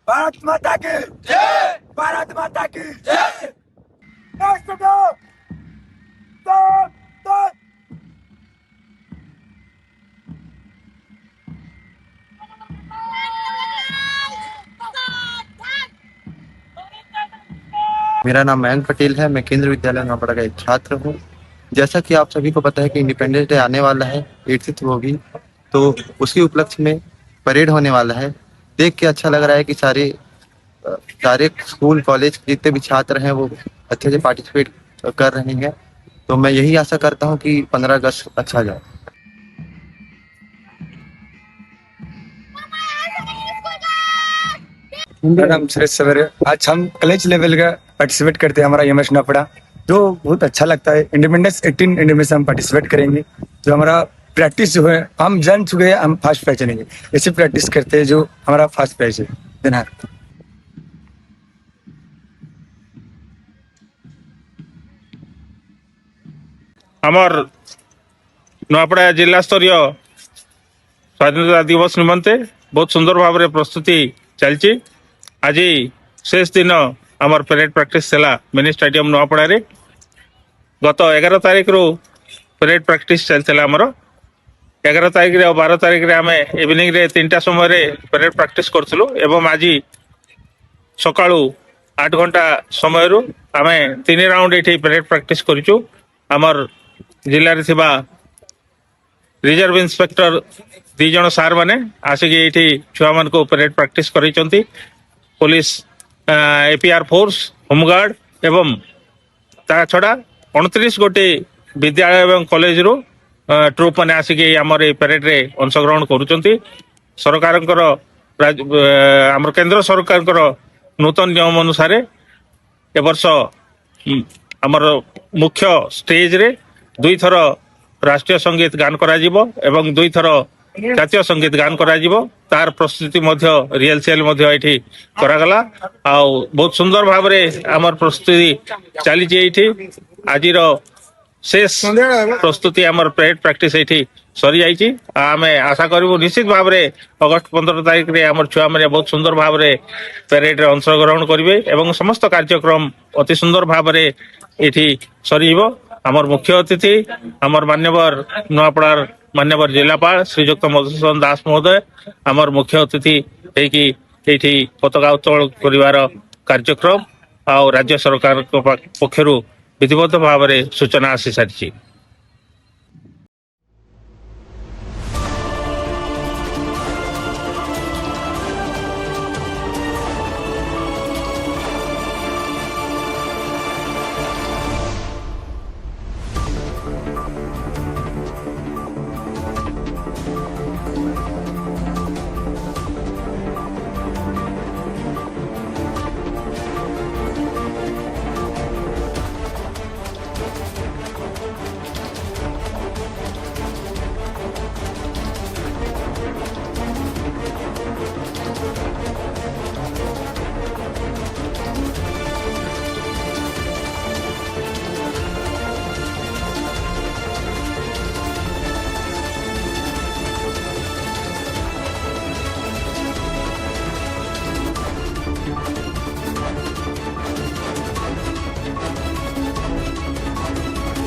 भारत माता की जय। भारत माता की जय। राष्ट्र दो, दो, दो। मेरा नाम मयंक पटेल है। मैं केंद्रीय विद्यालय नौपड़ा का एक छात्र हूँ। जैसा कि आप सभी को पता है कि इंडिपेंडेंस डे आने वाला है, 8th होगी, तो उसके उपलक्ष्य में परेड होने वाला है। देख के अच्छा लग रहा है कि सारे स्कूल कॉलेज जितने भी छात्र हैं वो अच्छे से पार्टिसिपेट कर रहे हैं। तो मैं यही आशा करता हूँ कि 15 अगस्त अच्छा जाए। मेरा नाम सुरेश सवेरे। आज हम कॉलेज लेवल का पार्टिसिपेट करते हैं, हमारा यमश नपड़ा, जो बहुत अच्छा लगता है। इंडिपेंडेंस 18 इंडिपेंडेंस हम पार्टिसिपेट करेंगे। जो हमारा प्रैक्टिस जो है, हम जान चुके हैं हम फर्स्ट प्राइज चलेंगे, ऐसे प्रैक्टिस करते हैं जो हमारा फर्स्ट प्राइज है। धन्यवाद। आमर नुआपड़ा जिला स्तरीय स्वाधीनता दिवस निमंते बहुत सुंदर भाव में प्रस्तुति चलची। आज शेष दिन आमर परेड प्रैक्टिस चला मिनी स्टेडियम नुआपड़ा रे। गत 11 तारिख रु परेड प्रैक्टिस चलता आमर। 11 तारिख रे और 12 तारिख रे आमे इवनिंग रे 3टा समय रे परेड प्रैक्टिस करथुलु एवं आज सकाळु 8 घंटा समय रु आमे 3 राउंड एठी परेड प्रैक्टिस करिचु। आमर जिल्ला रे थिबा रिजर्व इंस्पेक्टर 2 जण सार माने आसिक एठी छुआ मान को परेड प्रैक्टिस करिसंती। पुलिस एपीआर फोर्स होमगार्ड एवं ता छड़ा 29 गोटे विद्यालय एवं कॉलेज रु ट्रुप माने आसिक आमर ए परेड रे अंशग्रहण करूचंती। सरकारकर आमर केंद्र सरकारकर नूतन नियम अनुसार ए वर्ष आमर मुख्य स्टेज रे 2 थर राष्ट्रीय संगीत गान करा जिवो एवं 2 थर जातीय संगीत गान करा जिवो। तार प्रस्तुति मध्य रिहर्सल मध्य एठी करागला। आ बहुत सुंदर भाव रे आमर प्रस्तुति चली एठी। आजिर शेष प्रस्तुति आमर परेड प्रैक्टिस एठी सरी जाइछि। आमे आशा करिवो निश्चित भाव रे अगस्त 15 तारिख रे आमर छुआ माने बहुत सुंदर भाव रे परेड रे अंशग्रहण करिवे एवं समस्त कार्यक्रम अति सुंदर भाव रे एठी सरीबो। आमर मुख्य अतिथि आमर मान्यवर नुआपड़ार मान्यवर जिलापाल श्रीयुक्त मधुसूदन दास महोदय आमर मुख्य अतिथि हेकि एठी पताका उत्तोलन करिवार कार्यक्रम आ राज्य सरकार पक्षरु विधिवत भाव में सूचना आसी सारी।